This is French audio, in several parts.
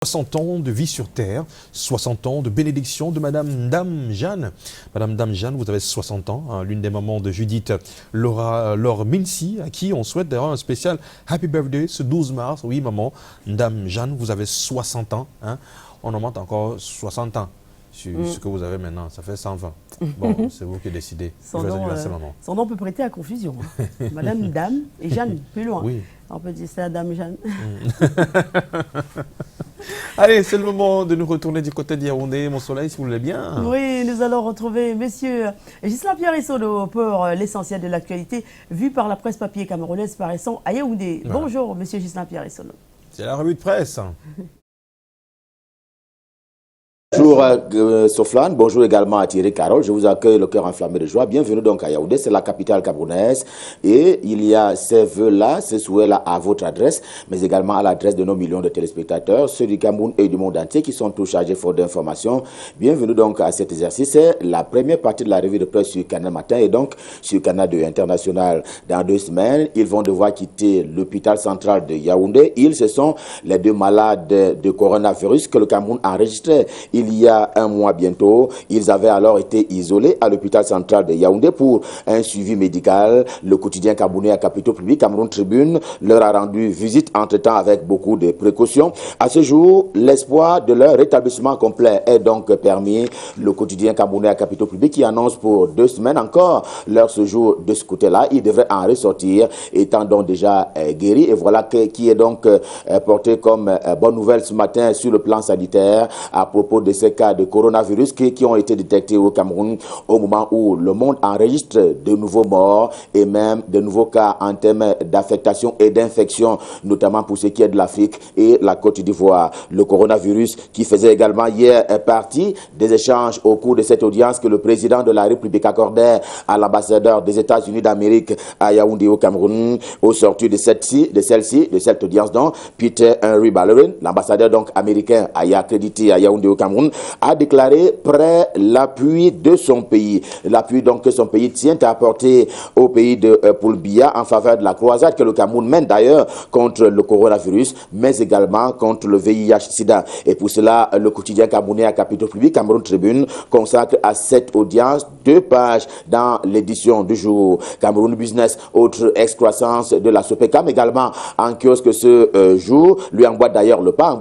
60 ans de vie sur Terre, 60 ans de bénédiction de Madame Dame Jeanne. Madame Dame Jeanne, vous avez 60 ans, hein, l'une des mamans de Judith Laure Mincy, à qui on souhaite d'ailleurs un spécial Happy Birthday ce 12 mars. Oui, maman, Dame Jeanne, vous avez 60 ans. Hein, on augmente encore 60 ans sur ce que vous avez maintenant. Ça fait 120. Bon, c'est vous qui décidez. Son nom peut prêter à confusion. Hein. Madame Dame et Jeanne, plus loin. Oui. On peut dire ça, Dame Jeanne. Allez, c'est le moment de nous retourner du côté de Yaoundé, mon soleil, si vous voulez bien. Oui, nous allons retrouver monsieur Ghislain Pierre Essolo pour l'essentiel de l'actualité vue par la presse papier camerounaise paraissant à Yaoundé. Voilà. Bonjour, monsieur Ghislain Pierre Essolo. C'est la revue de presse. Bonjour Soflane, bonjour également à Thierry Carole, je vous accueille le cœur enflammé de joie. Bienvenue donc à Yaoundé, c'est la capitale camerounaise et il y a ces vœux-là, ces souhaits-là à votre adresse, mais également à l'adresse de nos millions de téléspectateurs, ceux du Cameroun et du monde entier qui sont tous chargés fort d'informations. Bienvenue donc à cet exercice, c'est la première partie de la revue de presse sur Canal Matin et donc sur Canal 2 International. Dans 2 semaines, ils vont devoir quitter l'hôpital central de Yaoundé. Ils, ce sont les 2 malades de coronavirus que le Cameroun a enregistrés. Il y a 1 mois bientôt, ils avaient alors été isolés à l'hôpital central de Yaoundé pour un suivi médical. Le quotidien camerounais à Capitaux Public, Cameroun Tribune, leur a rendu visite entre-temps avec beaucoup de précautions. À ce jour, l'espoir de leur rétablissement complet est donc permis. Le quotidien camerounais à Capitaux Public qui annonce pour 2 semaines encore leur séjour de ce côté-là. Ils devraient en ressortir étant donc déjà guéris. Et voilà qui est donc porté comme bonne nouvelle ce matin sur le plan sanitaire à propos de ces cas de coronavirus qui ont été détectés au Cameroun au moment où le monde enregistre de nouveaux morts et même de nouveaux cas en termes d'affectation et d'infection, notamment pour ce qui est de l'Afrique et la Côte d'Ivoire. Le coronavirus qui faisait également hier partie des échanges au cours de cette audience que le président de la République accordait à l'ambassadeur des États-Unis d'Amérique à Yaoundé au Cameroun. Au sortir de cette audience donc, Peter Henry Ballerin, l'ambassadeur donc américain accrédité à Yaoundé au Cameroun, a déclaré prêt l'appui de son pays. L'appui donc que son pays tient à apporter au pays de Poulbia en faveur de la croisade que le Cameroun mène d'ailleurs contre le coronavirus, mais également contre le VIH-Sida. Et pour cela, le quotidien camerounais à Capitaux Public, Cameroun Tribune, consacre à cette audience 2 pages dans l'édition du jour. Cameroun Business, autre excroissance de la SOPECAM, également en kiosque ce jour, lui emboîte d'ailleurs le pas,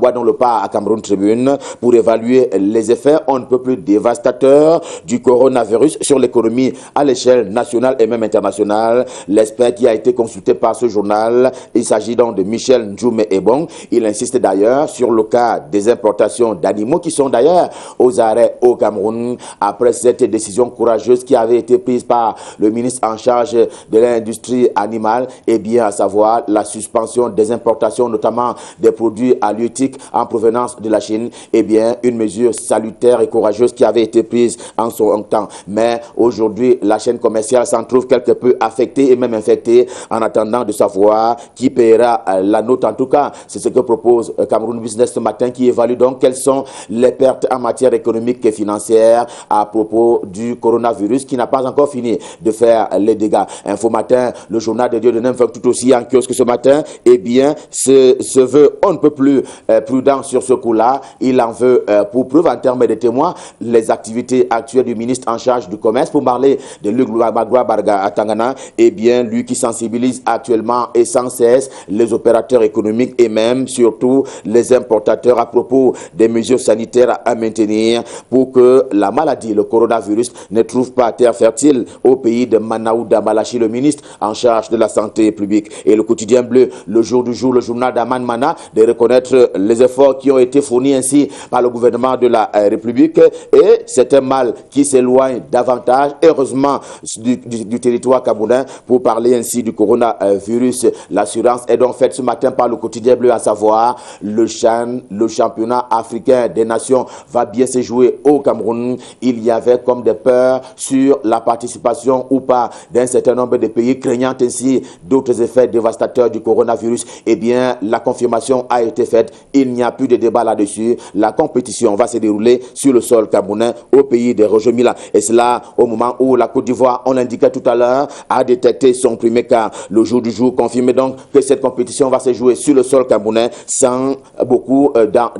à Cameroun Tribune pour évaluer les effets on ne peut plus dévastateurs du coronavirus sur l'économie à l'échelle nationale et même internationale. L'expert qui a été consulté par ce journal, il s'agit donc de Michel Ndjoumé Ebong. Il insiste d'ailleurs sur le cas des importations d'animaux qui sont d'ailleurs aux arrêts au Cameroun après cette décision courageuse qui avait été prise par le ministre en charge de l'industrie animale, et bien à savoir la suspension des importations notamment des produits halieutiques en provenance de la Chine. Et bien une mesure salutaire et courageuse qui avait été prise en son temps. Mais aujourd'hui, la chaîne commerciale s'en trouve quelque peu affectée et même infectée en attendant de savoir qui paiera la note. En tout cas, c'est ce que propose Cameroun Business ce matin qui évalue donc quelles sont les pertes en matière économique et financière à propos du coronavirus qui n'a pas encore fini de faire les dégâts. Info Matin, le journal de Dieu de Nemfek tout aussi en kiosque ce matin, eh bien, se veut on ne peut plus prudent sur ce coup-là. Il en veut pour preuve en termes de témoins les activités actuelles du ministre en charge du commerce. Pour parler de Luc Magua Barga à Tangana, eh bien lui qui sensibilise actuellement et sans cesse les opérateurs économiques et même surtout les importateurs à propos des mesures sanitaires à maintenir pour que la maladie, le coronavirus, ne trouve pas terre fertile au pays de Manaouda Malachi, le ministre en charge de la santé publique. Et le quotidien bleu, le jour du jour, le journal d'Aman Mana, de reconnaître les efforts qui ont été fournis ainsi par le gouvernement de la République, et c'est un mal qui s'éloigne davantage, heureusement, du territoire camerounais. Pour parler ainsi du coronavirus, l'assurance est donc faite ce matin par le quotidien bleu, à savoir le CHAN, le championnat africain des nations, va bien se jouer au Cameroun. Il y avait comme des peurs sur la participation ou pas d'un certain nombre de pays, craignant ainsi d'autres effets dévastateurs du coronavirus. Eh bien, la confirmation a été faite. Il n'y a plus de débat là-dessus. La compétition va se dérouler sur le sol camerounais au pays des Roger Mila. Et cela au moment où la Côte d'Ivoire, on l'indiquait tout à l'heure, a détecté son premier cas. Le jour du jour confirme donc que cette compétition va se jouer sur le sol camerounais sans beaucoup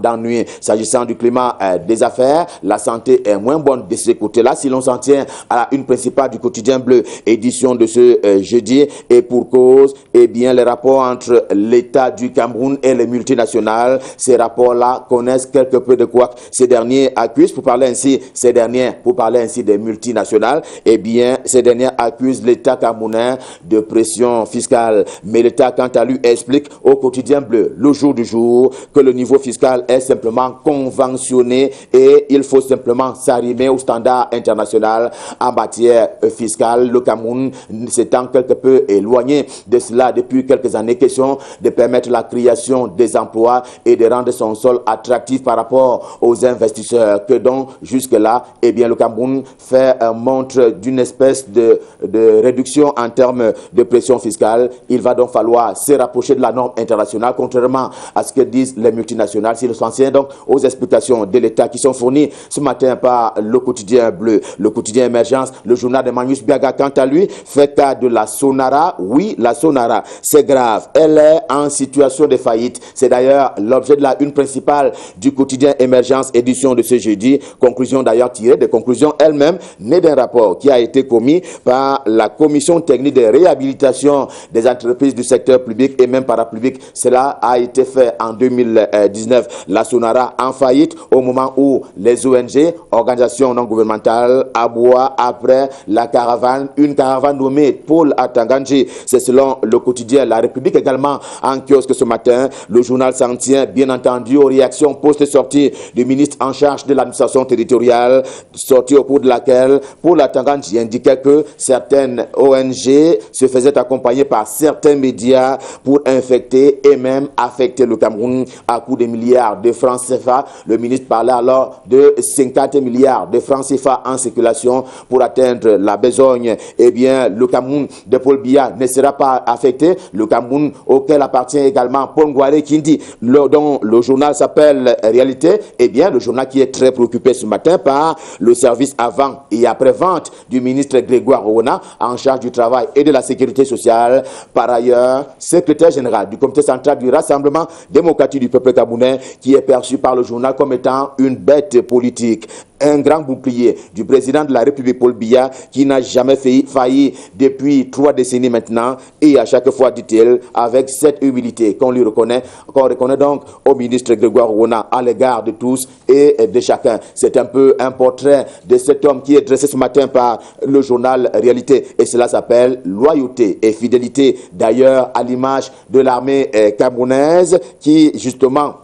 d'ennuis. S'agissant du climat des affaires, la santé est moins bonne de ce côté-là. Si l'on s'en tient à la une principale du quotidien bleu, édition de ce jeudi, et pour cause, eh bien, les rapports entre l'État du Cameroun et les multinationales, ces rapports-là connaissent quelque peu de quoi. Ces derniers accusent, pour parler ainsi des multinationales, eh bien, ces derniers accusent l'État camerounais de pression fiscale. Mais l'État, quant à lui, explique au quotidien bleu, le jour du jour, que le niveau fiscal est simplement conventionné et il faut simplement s'arrimer au standard international en matière fiscale. Le Cameroun s'étant quelque peu éloigné de cela depuis quelques années. Question de permettre la création des emplois et de rendre son sol attractif par rapport aux investisseurs. Que donc, jusque-là, eh bien, le Cameroun fait montre d'une espèce de réduction en termes de pression fiscale. Il va donc falloir se rapprocher de la norme internationale, contrairement à ce que disent les multinationales. Si le s'en tient donc aux explications de l'État qui sont fournies ce matin par le quotidien bleu, le quotidien Émergence, le journal de Magnus Biaga, quant à lui, fait cas de la Sonara. Oui, la Sonara, c'est grave. Elle est en situation de faillite. C'est d'ailleurs l'objet de la une principale du quotidien Émergence, édition de ce jeudi. Conclusion d'ailleurs tirée des conclusions elles-mêmes, nées d'un rapport qui a été commis par la commission technique de réhabilitation des entreprises du secteur public et même parapublic. Cela a été fait en 2019. La Sonara en faillite au moment où les ONG, organisations non gouvernementales, aboient après la caravane, une caravane nommée Paul Atanganji. C'est selon le quotidien La République également en kiosque ce matin. Le journal s'en tient bien entendu aux réactions post-sorties du ministre en charge de l'administration territoriale, sortie au cours de laquelle Paul Atanganji indiquait que certaines ONG se faisaient accompagner par certains médias pour infecter et même affecter le Cameroun à coups de milliards de francs CFA. Le ministre parlait alors de 50 milliards de francs CFA en circulation pour atteindre la besogne. Eh bien, le Cameroun de Paul Biya ne sera pas affecté. Le Cameroun auquel appartient également Paul Ngouaré Kindi, dont le journal s'appelle Réalité, eh bien, le journal qui est très préoccupé ce matin par le service avant et après-vente du ministre Grégoire Rona en charge du travail et de la sécurité sociale. Par ailleurs, secrétaire général du comité central du Rassemblement démocratique du peuple camerounais, qui est perçu par le journal comme étant une bête politique. Un grand bouclier du président de la République, Paul Biya, qui n'a jamais failli depuis 3 décennies maintenant, et à chaque fois, dit-il, avec cette humilité qu'on reconnaît donc au ministre Grégoire Rona à l'égard de tous et de chacun. C'est un peu un portrait de cet homme qui est dressé ce matin par le journal Réalité, et cela s'appelle loyauté et fidélité, d'ailleurs à l'image de l'armée camerounaise qui, justement,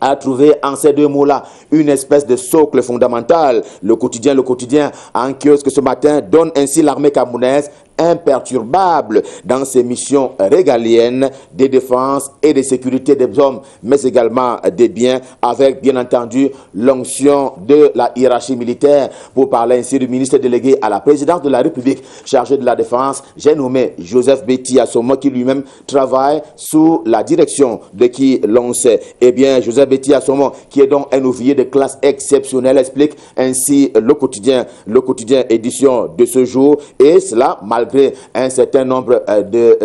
a trouvé en ces deux mots-là une espèce de socle fondamental. Le quotidien en kiosque ce matin donne ainsi l'armée camerounaise imperturbable dans ses missions régaliennes de défense et de sécurité des hommes, mais également des biens, avec bien entendu l'onction de la hiérarchie militaire. Pour parler ainsi du ministre délégué à la présidence de la République chargé de la défense, j'ai nommé Joseph Betty Assomo, qui lui-même travaille sous la direction de qui l'on sait. Eh bien, Joseph Betty Assomo, qui est donc un ouvrier de classe exceptionnelle, explique ainsi le quotidien édition de ce jour, et cela malgré un certain nombre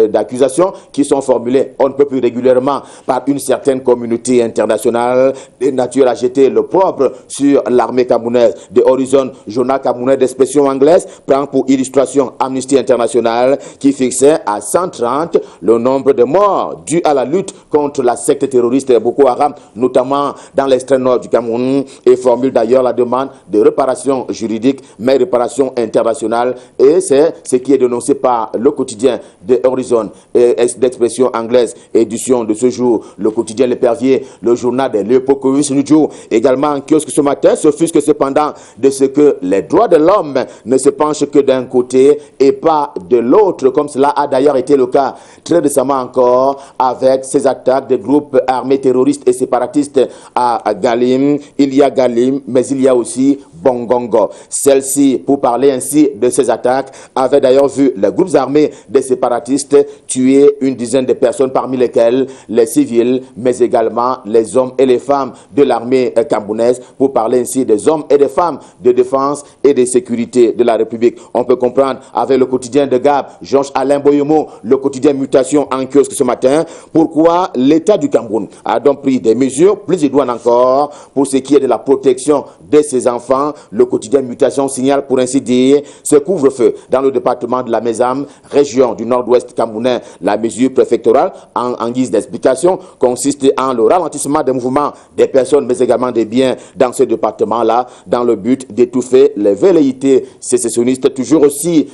d'accusations qui sont formulées on ne peut plus régulièrement par une certaine communauté internationale de nature à jeter le propre sur l'armée camerounaise. De Horizon, journal camerounais d'expression anglaise, prend pour illustration Amnesty International qui fixait à 130 le nombre de morts dus à la lutte contre la secte terroriste Boko Haram, notamment dans l'extrême nord du Cameroun, et formule d'ailleurs la demande de réparation juridique, mais réparation internationale, et c'est ce qui est dénoncé par le quotidien de Horizon d'expression anglaise, édition de ce jour. Le quotidien L'Épervier, le journal de Léopold Kovis Nudjou, également en kiosque ce matin, s'offusque cependant de ce que les droits de l'homme ne se penchent que d'un côté et pas de l'autre, comme cela a d'ailleurs été le cas très récemment encore avec ces attaques des groupes armés terroristes et séparatistes à Galim. Il y a Galim, mais il y a aussi Bongongo. Celle-ci, pour parler ainsi de ces attaques, avait d'ailleurs vu les groupes armés des séparatistes tuer une dizaine de personnes, parmi lesquelles les civils, mais également les hommes et les femmes de l'armée camerounaise, pour parler ainsi des hommes et des femmes de défense et de sécurité de la République. On peut comprendre avec le quotidien de Gab, Georges-Alain Boyomo, le quotidien Mutation en kiosque ce matin, pourquoi l'État du Cameroun a donc pris des mesures plus idoines encore pour ce qui est de la protection de ses enfants. Le quotidien Mutation signale pour ainsi dire ce couvre-feu dans le département de la Mézam, région du nord-ouest camerounais. La mesure préfectorale, en guise d'explication, consiste en le ralentissement des mouvements des personnes mais également des biens dans ce département-là, dans le but d'étouffer les velléités sécessionnistes toujours aussi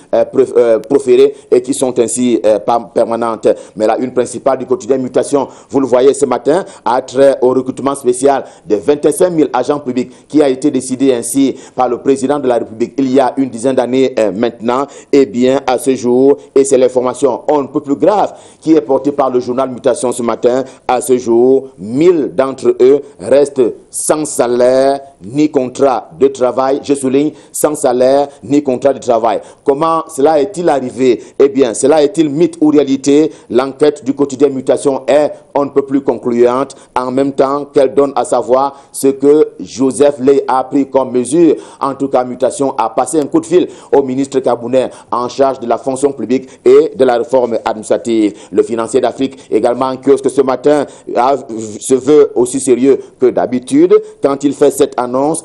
proférées et qui sont ainsi permanentes. Mais la une principale du quotidien Mutation, vous le voyez ce matin, a trait au recrutement spécial de 25 000 agents publics qui a été décidé ainsi par le président de la République il y a une dizaine d'années maintenant. Et bien à ce jour, et c'est l'information un peu plus grave qui est portée par le journal Mutation ce matin, à ce jour, 1000 d'entre eux restent sans salaire ni contrat de travail. Je souligne, sans salaire ni contrat de travail. Comment cela est-il arrivé? Eh bien, cela est-il mythe ou réalité? L'enquête du quotidien Mutation est on ne peut plus concluante, en même temps qu'elle donne à savoir ce que Joseph Ley a pris comme mesure. En tout cas, Mutation a passé un coup de fil au ministre camerounais en charge de la fonction publique et de la réforme administrative. Le financier d'Afrique, également en kiosque ce matin, se veut aussi sérieux que d'habitude quand il fait cette annonce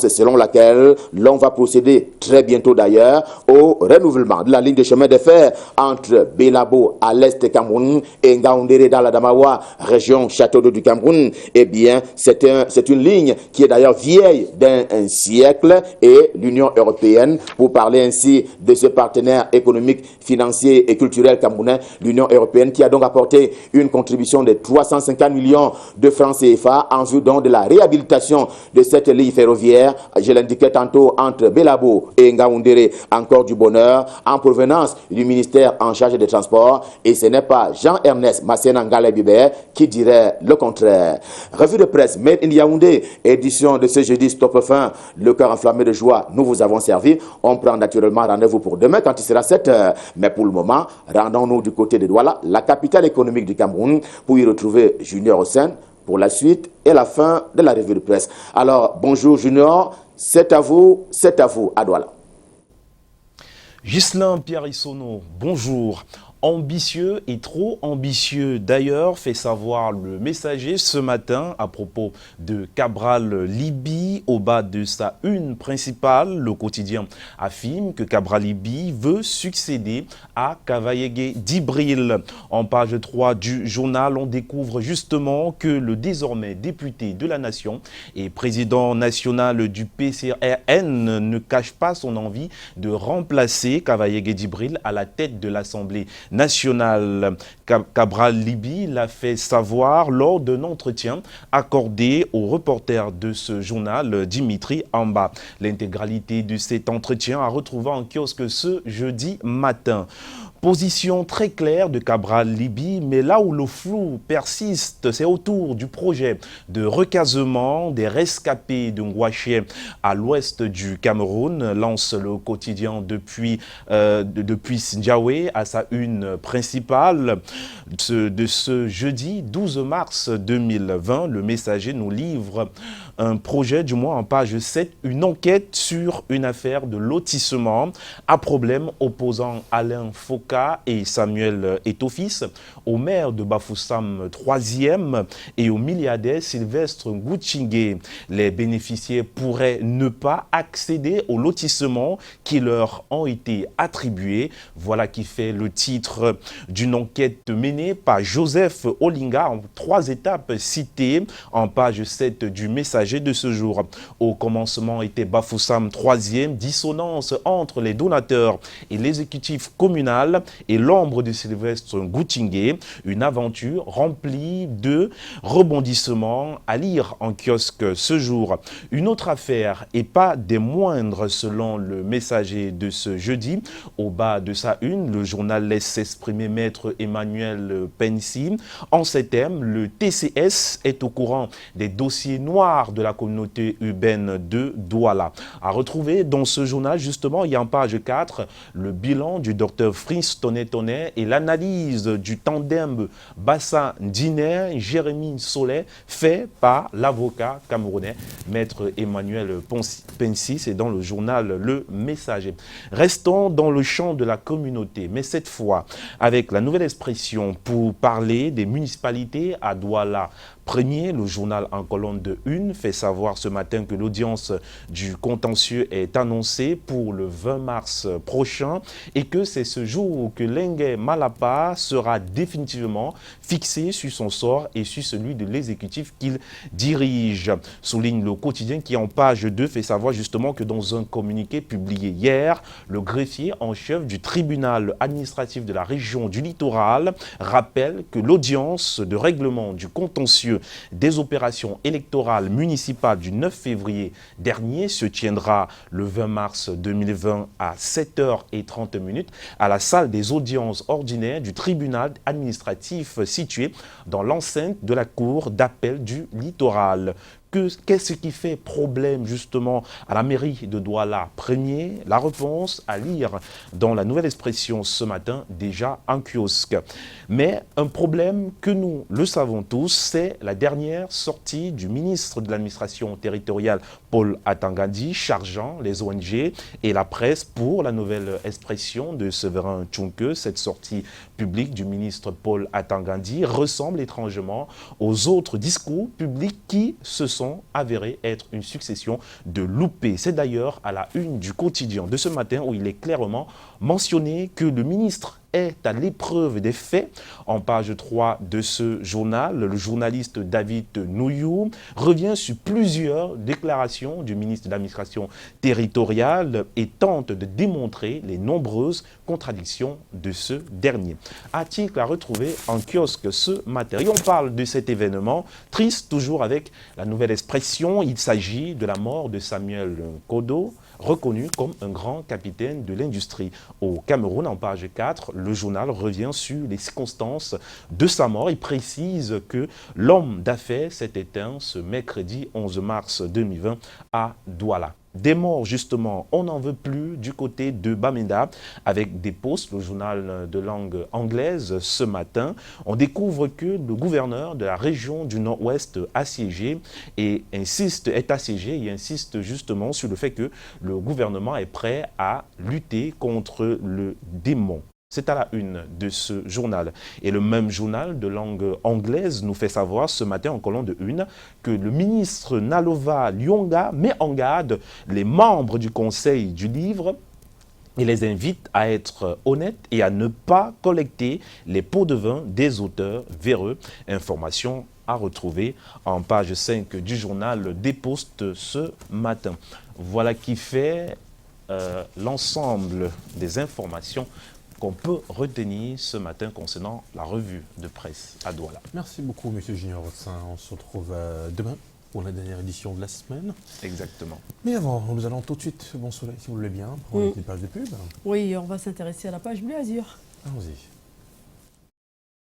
selon laquelle l'on va procéder très bientôt d'ailleurs au renouvellement de la ligne de chemin de fer entre Belabo à l'est Cameroun et Ngaoundéré dans la Damawa, région Château d'eau du Cameroun. Eh bien, c'est une ligne qui est d'ailleurs vieille d'un siècle et l'Union européenne, pour parler ainsi de ce partenaire économique, financier et culturel camerounais, l'Union européenne qui a donc apporté une contribution de 350 millions de francs CFA en vue donc de la réhabilitation de cette ligne ferroviaire, je l'indiquais tantôt, entre Belabo et Ngaoundéré. Encore du bonheur en provenance du ministère en charge des transports, et ce n'est pas Jean-Ernest Massena Ngale-Bibert qui dirait le contraire. Revue de presse Made in Yaoundé, édition de ce jeudi Stop Fin, le cœur enflammé de joie, nous vous avons servi. On prend naturellement rendez-vous pour demain quand il sera 7h. Mais pour le moment, rendons-nous du côté de Douala, la capitale économique du Cameroun, pour y retrouver Junior Hossein pour la suite et la fin de la revue de presse. Alors, bonjour Junior, c'est à vous à Douala. Ghislain Pierre-Issono, bonjour. Ambitieux et trop ambitieux d'ailleurs, fait savoir le Messager ce matin à propos de Cabral Libby. Au bas de sa une principale, le quotidien affirme que Cabral Libby veut succéder à Kavayegue Djibril. En page 3 du journal, on découvre justement que le désormais député de la Nation et président national du PCRN ne cache pas son envie de remplacer Kavayegue Djibril à la tête de l'Assemblée nationale. Cabral Libby l'a fait savoir lors d'un entretien accordé au reporter de ce journal, Dimitri Amba. L'intégralité de cet entretien à retrouver en kiosque ce jeudi matin. Position très claire de Cabral Libby, mais là où le flou persiste, c'est autour du projet de recasement des rescapés de Ngouaché à l'ouest du Cameroun, lance le quotidien depuis Sindiaoué à sa une principale. De ce jeudi 12 mars 2020, le Messager nous livre un projet, du moins en page 7, une enquête sur une affaire de lotissement à problème opposant Alain Foka et Samuel Etofis au maire de Bafoussam 3e et au milliardaire Sylvestre Ngouchingué. Les bénéficiaires pourraient ne pas accéder aux lotissements qui leur ont été attribués. Voilà qui fait le titre d'une enquête menée par Joseph Olinga en 3 étapes citées en page 7 du Messager de ce jour. Au commencement était Bafoussam 3e, dissonance entre les donateurs et l'exécutif communal. Sahel et l'ombre de Sylvestre Goutingué, une aventure remplie de rebondissements à lire en kiosque ce jour. Une autre affaire, et pas des moindres selon le messager de ce jeudi, au bas de sa une, le journal laisse s'exprimer maître Emmanuel Pensi. En ces termes, le TCS est au courant des dossiers noirs de la communauté urbaine de Douala. À retrouver dans ce journal, justement, il y a en page 4, le bilan du docteur Fritz Tonnet et l'analyse du tandem Bassa-Diner, Jérémy Solé, fait par l'avocat camerounais, maître Emmanuel Pensi. C'est dans le journal Le Messager. Restons dans le champ de la communauté, mais cette fois avec la nouvelle expression pour parler des municipalités à Douala. Premier, le journal en colonne de une fait savoir ce matin que l'audience du contentieux est annoncée pour le 20 mars prochain et que c'est ce jour que Lengue Malapa sera définitivement fixé sur son sort et sur celui de l'exécutif qu'il dirige. Souligne le quotidien qui en page 2 fait savoir justement que dans un communiqué publié hier, le greffier en chef du tribunal administratif de la région du littoral rappelle que l'audience de règlement du contentieux des opérations électorales municipales du 9 février dernier se tiendra le 20 mars 2020 à 7h30 à la salle des audiences ordinaires du tribunal administratif situé dans l'enceinte de la cour d'appel du littoral. Qu'est-ce qui fait problème justement à la mairie de Douala? Premier, la réponse à lire dans la nouvelle expression ce matin, déjà en kiosque. Mais un problème que nous le savons tous, c'est la dernière sortie du ministre de l'administration territoriale, Paul Atangadi, chargeant les ONG et la presse pour la nouvelle expression de Séverin Tchunke. Cette sortie publique du ministre Paul Atangadi ressemble étrangement aux autres discours publics qui se sont avérés être une succession de loupés. C'est d'ailleurs à la une du quotidien de ce matin où il est clairement mentionné que le ministre est à l'épreuve des faits. En page 3 de ce journal, le journaliste David Nouyou revient sur plusieurs déclarations du ministre de l'administration territoriale et tente de démontrer les nombreuses contradictions de ce dernier. Article à retrouver en kiosque ce matin. Et on parle de cet événement triste, toujours avec la nouvelle expression. Il s'agit de la mort de Samuel Kodo, reconnu comme un grand capitaine de l'industrie. Au Cameroun, en page 4, le journal revient sur les circonstances de sa mort. Il précise que l'homme d'affaires s'est éteint ce mercredi 11 mars 2020 à Douala. Des morts, justement, on n'en veut plus du côté de Bamenda avec des postes, le journal de langue anglaise ce matin. On découvre que le gouverneur de la région du Nord-Ouest est assiégé et insiste justement sur le fait que le gouvernement est prêt à lutter contre le démon. C'est à la une de ce journal. Et le même journal de langue anglaise nous fait savoir ce matin en colonne de une que le ministre Nalova Lyonga met en garde les membres du Conseil du livre et les invite à être honnêtes et à ne pas collecter les pots de vin des auteurs véreux. Information à retrouver en page 5 du journal des Postes ce matin. Voilà qui fait l'ensemble des informations qu'on peut retenir ce matin concernant la revue de presse à Douala. Merci beaucoup, M. Junior Rotsin. On se retrouve demain pour la dernière édition de la semaine. Exactement. Mais avant, nous allons tout de suite, bon soleil, si vous le voulez bien, prendre une petite page de pub. Oui, on va s'intéresser à la page bleu azur. Allons-y.